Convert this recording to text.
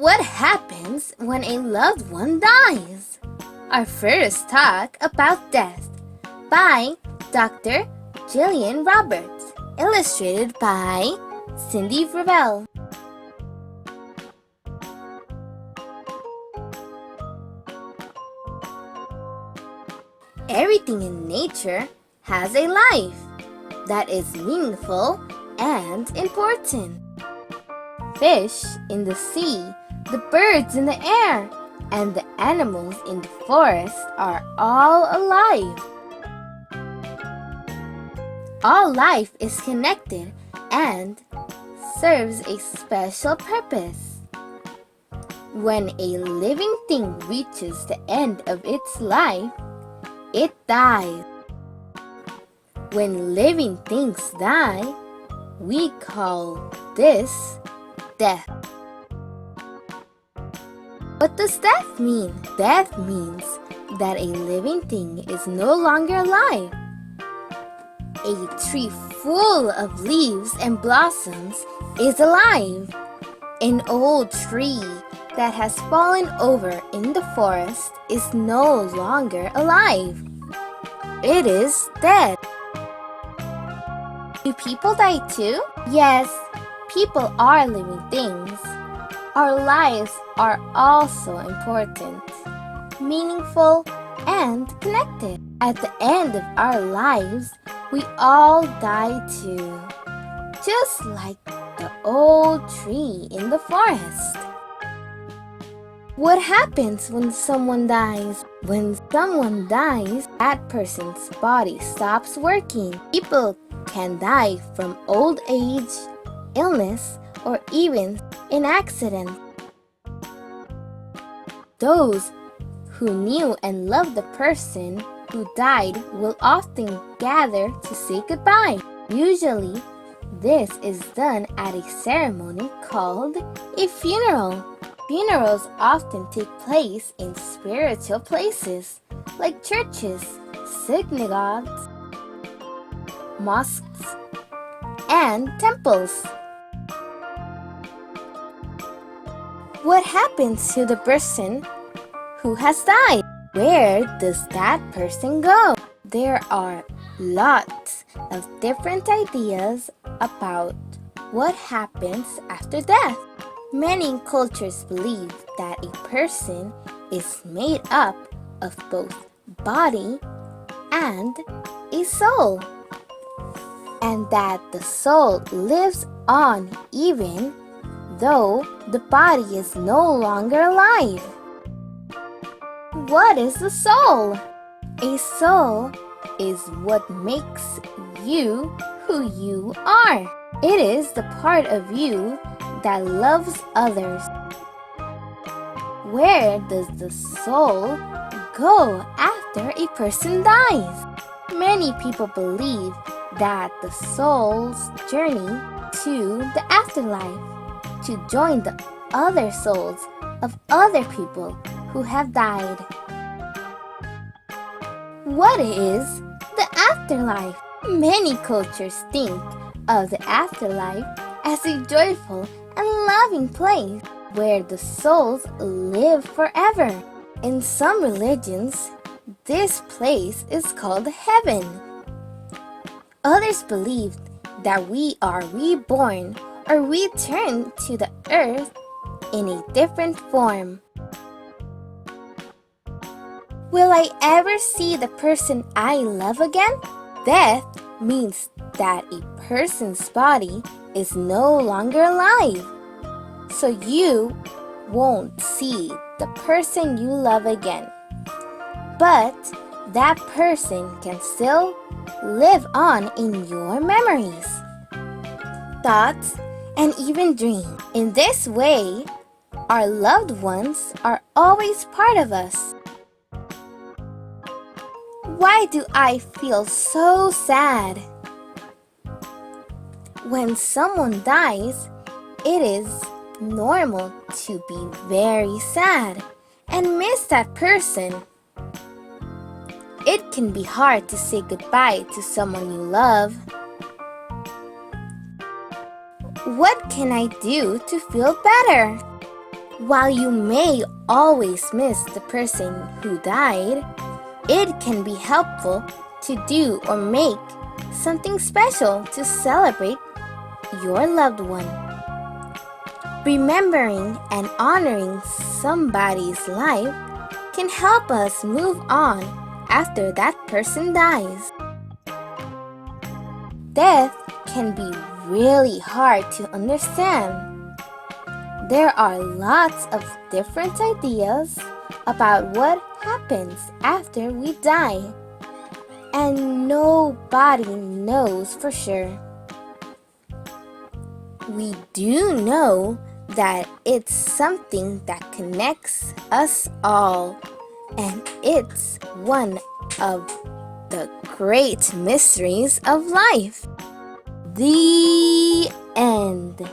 What happens when a loved one dies? Our first talk about death by Dr. Jillian Roberts, illustrated by Cindy Fravel. Everything in nature has a life that is meaningful and important. Fish in the sea, the birds in the air, and the animals in the forest are all alive. All life is connected and serves a special purpose. When a living thing reaches the end of its life, it dies. When living things die, we call this death. What does death mean? Death means that a living thing is no longer alive. A tree full of leaves and blossoms is alive. An old tree that has fallen over in the forest is no longer alive. It is dead. Do people die too? Yes, people are living things. Our lives are also important, meaningful, and connected. At the end of our lives, we all die too, just like the old tree in the forest. What happens when someone dies? When someone dies, that person's body stops working. People can die from old age, illness, or even an accident. Those who knew and loved the person who died will often gather to say goodbye. Usually, this is done at a ceremony called a funeral. Funerals often take place in spiritual places like churches, synagogues, mosques, and temples. What happens to the person who has died? Where does that person go? There are lots of different ideas about what happens after death. Many cultures believe that a person is made up of both body and a soul, and that the soul lives on even though the body is no longer alive. What is the soul? A soul is what makes you who you are. It is the part of you that loves others. Where does the soul go after a person dies? Many people believe that the soul's journey to the afterlife to join the other souls of other people who have died. What is the afterlife? Many cultures think of the afterlife as a joyful and loving place where the souls live forever. In some religions, this place is called heaven. Others believe that we are reborn or return to the earth in a different form. Will I ever see the person I love again? Death means that a person's body is no longer alive, so you won't see the person you love again. But that person can still live on in your memories, thoughts, and even dreams. In this way, our loved ones are always part of us. Why do I feel so sad? When someone dies, it is normal to be very sad and miss that person. It can be hard to say goodbye to someone you love. What can I do to feel better? While you may always miss the person who died, it can be helpful to do or make something special to celebrate your loved one. Remembering and honoring somebody's life can help us move on after that person dies. Death can be really hard to understand. There are lots of different ideas about what happens after we die, and nobody knows for sure. We do know that it's something that connects us all, and it's one of the great mysteries of life. The end.